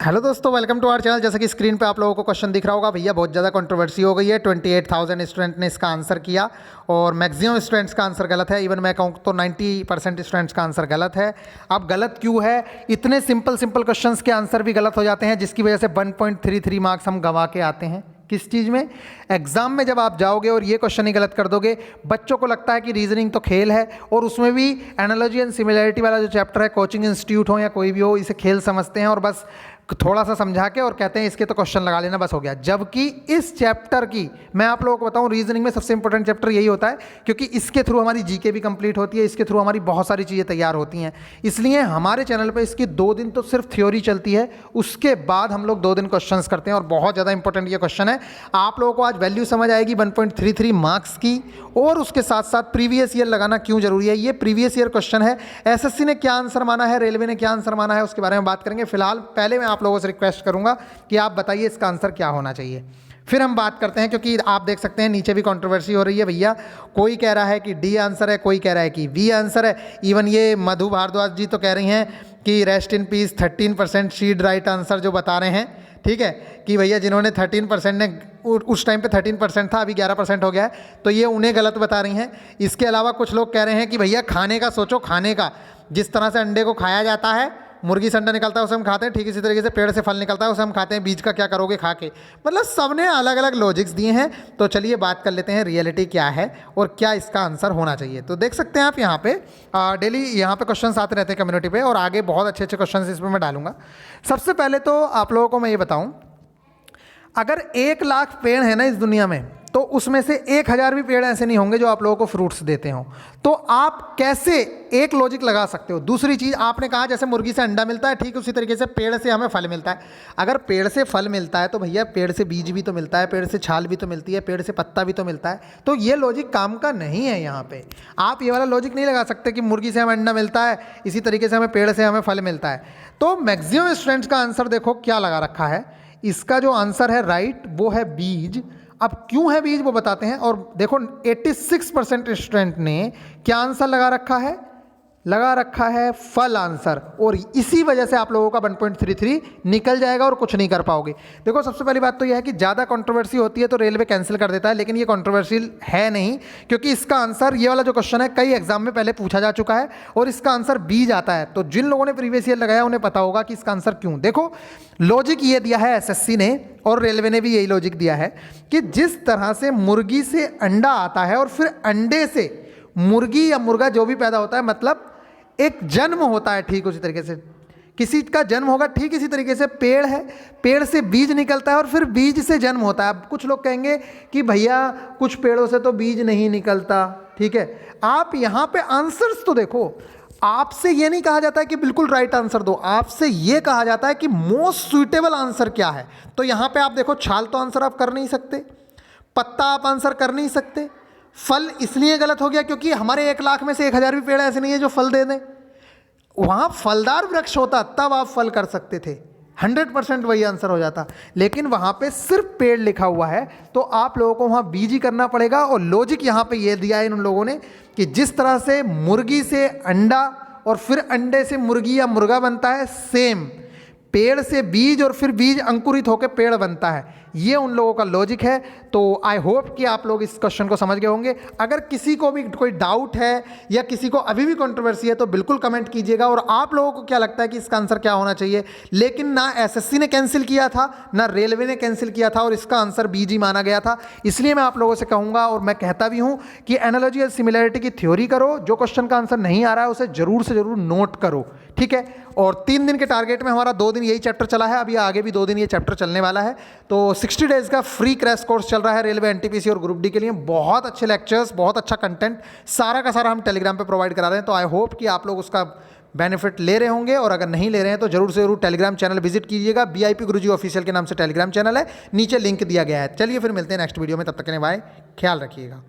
Hello दोस्तों, welcome to our channel. जैसे कि स्क्रीन पे आप लोगों को क्वेश्चन दिख रहा होगा, भैया बहुत ज़्यादा कंट्रोवर्सी हो गई है। 28,000 स्टूडेंट ने इसका आंसर किया और मैक्सिमम स्टूडेंट्स का आंसर गलत है। इवन मैं कहूँ तो 90% स्टूडेंट्स का आंसर गलत है। अब गलत क्यों है? इतने सिंपल क्वेश्चंस के आंसर भी गलत हो जाते हैं, जिसकी वजह से 1.33 मार्क्स हम गंवा के आते हैं। किस चीज़ में? एग्जाम में जब आप जाओगे और ये क्वेश्चन ही गलत कर दोगे, बच्चों को लगता है कि रीजनिंग तो खेल है, और उसमें भी एनालॉजी एंड सिमिलैरिटी वाला जो चैप्टर है, कोचिंग इंस्टीट्यूट हो या कोई भी हो, इसे खेल समझते हैं और बस थोड़ा सा समझा के और कहते हैं इसके तो क्वेश्चन लगा लेना, बस हो गया। जबकि इस चैप्टर की मैं आप लोगों को बताऊं, रीजनिंग में सबसे इंपॉर्टेंट चैप्टर यही होता है, क्योंकि इसके थ्रू हमारी जीके भी कंप्लीट होती है, इसके थ्रू हमारी बहुत सारी चीज़ें तैयार होती हैं। इसलिए हमारे चैनल पे इसकी 2 दिन तो सिर्फ थ्योरी चलती है, उसके बाद हम लोग 2 दिन क्वेश्चन करते हैं और बहुत ज़्यादा इंपॉर्टेंट ये क्वेश्चन है। आप लोगों को आज वैल्यू समझ आएगी 1.33 मार्क्स की, और उसके साथ साथ प्रीवियस ईयर लगाना क्यों जरूरी है। ये प्रीवियस ईयर क्वेश्चन है, एसएससी ने क्या आंसर माना है, रेलवे ने क्या आंसर माना है, उसके बारे में बात करेंगे। फिलहाल पहले मैं आप लोगों से रिक्वेस्ट करूंगा कि आप बताइए इसका आंसर क्या होना चाहिए, फिर हम बात करते हैं। क्योंकि आप देख सकते हैं नीचे भी कंट्रोवर्सी हो रही है भैया। कोई कह रहा है कि डी आंसर है, कोई कह रहा है कि बी आंसर है। इवन ये मधु भारद्वाज जी तो कह रही हैं कि rest in peace 13% शीड right answer जो बता रहे हैं, ठीक है, कि भैया जिन्होंने 13% ने उस टाइम पे 13% था, अभी 11% हो गया है, तो ये उन्हें गलत बता रही हैं। इसके अलावा कुछ लोग कह रहे हैं कि भैया खाने का सोचो, खाने का जिस तरह से अंडे को खाया जाता है, मुर्गी से अंडा निकलता है उसे हम खाते हैं, ठीक इसी तरीके से पेड़ से फल निकलता है उसे हम खाते हैं, बीज का क्या करोगे खा के। मतलब सबने अलग अलग लॉजिक्स दिए हैं। तो चलिए बात कर लेते हैं रियलिटी क्या है और क्या इसका आंसर होना चाहिए। तो देख सकते हैं आप यहाँ पे डेली यहाँ पे क्वेश्चंस आते रहते हैं कम्युनिटी पे, और आगे बहुत अच्छे अच्छे क्वेश्चंस इसमें मैं डालूंगा। सबसे पहले तो आप लोगों को मैं ये बताऊँ, अगर 1 लाख पेड़ है ना इस दुनिया में, तो उसमें से 1000 भी पेड़ ऐसे नहीं होंगे जो आप लोगों को फ्रूट्स देते हो। तो आप कैसे एक लॉजिक लगा सकते हो? दूसरी चीज़, आपने कहा जैसे मुर्गी से अंडा मिलता है, ठीक उसी तरीके से पेड़ से हमें फल मिलता है। अगर पेड़ से फल मिलता है तो भैया पेड़ से बीज भी तो मिलता है, पेड़ से छाल भी तो मिलती है, पेड़ से पत्ता भी तो मिलता है। तो ये लॉजिक काम का नहीं है। यहाँ पे आप ये वाला लॉजिक नहीं लगा सकते कि मुर्गी से हमें अंडा मिलता है, इसी तरीके से हमें पेड़ से हमें फल मिलता है। तो मैक्सिमम स्टूडेंट्स का आंसर देखो क्या लगा रखा है। इसका जो आंसर है राइट, वो है बीज। अब क्यों है बीज वो बताते हैं। और देखो 86% स्टूडेंट ने क्या आंसर लगा रखा है, लगा रखा है फल आंसर, और इसी वजह से आप लोगों का 1.33 निकल जाएगा और कुछ नहीं कर पाओगे। देखो सबसे पहली बात तो यह है कि ज़्यादा कंट्रोवर्सी होती है तो रेलवे कैंसिल कर देता है, लेकिन ये कंट्रोवर्शियल है नहीं, क्योंकि इसका आंसर, ये वाला जो क्वेश्चन है, कई एग्जाम में पहले पूछा जा चुका है और इसका आंसर बीज आता है। तो जिन लोगों ने प्रीवियस ईयर लगाया उन्हें पता होगा कि इसका आंसर क्यों। देखो लॉजिक ये दिया है एसएससी ने, और रेलवे ने भी यही लॉजिक दिया है कि जिस तरह से मुर्गी से अंडा आता है और फिर अंडे से मुर्गी या मुर्गा जो भी पैदा होता है, मतलब एक जन्म होता है, ठीक उसी तरीके से किसी का जन्म होगा, ठीक इसी तरीके से पेड़ है, पेड़ से बीज निकलता है और फिर बीज से जन्म होता है। अब कुछ लोग कहेंगे कि भैया कुछ पेड़ों से तो बीज नहीं निकलता, ठीक है। आप यहाँ पे आंसर्स तो देखो, आपसे ये नहीं कहा जाता है कि बिल्कुल राइट आंसर दो, आपसे ये कहा जाता है कि मोस्ट सुइटेबल आंसर क्या है। तो यहाँ पे आप देखो, छाल तो आंसर आप कर नहीं सकते, पत्ता आप आंसर कर नहीं सकते, फल इसलिए गलत हो गया क्योंकि हमारे 1 लाख में से 1000 भी पेड़ ऐसे नहीं है जो फल दे दें। वहाँ फलदार वृक्ष होता तब आप फल कर सकते थे, 100% वही आंसर हो जाता। लेकिन वहाँ पे सिर्फ पेड़ लिखा हुआ है, तो आप लोगों को वहाँ बीज ही करना पड़ेगा। और लॉजिक यहाँ पे ये दिया है इन लोगों ने कि जिस तरह से मुर्गी से अंडा और फिर अंडे से मुर्गी या मुर्गा बनता है, सेम पेड़ से बीज और फिर बीज अंकुरित होकर पेड़ बनता है। ये उन लोगों का लॉजिक है। तो आई होप कि आप लोग इस क्वेश्चन को समझ गए होंगे। अगर किसी को भी कोई डाउट है या किसी को अभी भी कंट्रोवर्सी है तो बिल्कुल कमेंट कीजिएगा। और आप लोगों को क्या लगता है कि इसका आंसर क्या होना चाहिए? लेकिन ना एसएससी ने कैंसिल किया था, ना रेलवे ने कैंसिल किया था, और इसका आंसर बीज ही माना गया था। इसलिए मैं आप लोगों से कहूँगा, और मैं कहता भी हूँ, कि एनालॉजी और सिमिलैरिटी की थ्योरी करो। जो क्वेश्चन का आंसर नहीं आ रहा है उसे जरूर से जरूर नोट करो, ठीक है। और 3 दिन के टारगेट में हमारा 2 दिन यही चैप्टर चला है, अभी आगे भी 2 दिन ये चैप्टर चलने वाला है। तो 60 डेज का फ्री क्रैश कोर्स चल रहा है रेलवे, एनटीपीसी और ग्रुप डी के लिए। बहुत अच्छे लेक्चर्स, बहुत अच्छा कंटेंट, सारा का सारा हम टेलीग्राम पे प्रोवाइड करा रहे हैं। तो आई होप कि आप लोग उसका बेनिफिट ले रहे होंगे, और अगर नहीं ले रहे हैं तो जरूर से जरूर टेलीग्राम चैनल विजिट कीजिएगा। बीआईपी गुरुजी ऑफिशियल के नाम से टेलीग्राम चैनल है, नीचे लिंक दिया गया है। चलिए फिर मिलते हैं नेक्स्ट वीडियो में, तब तक के लिए बाय, ख्याल रखिएगा।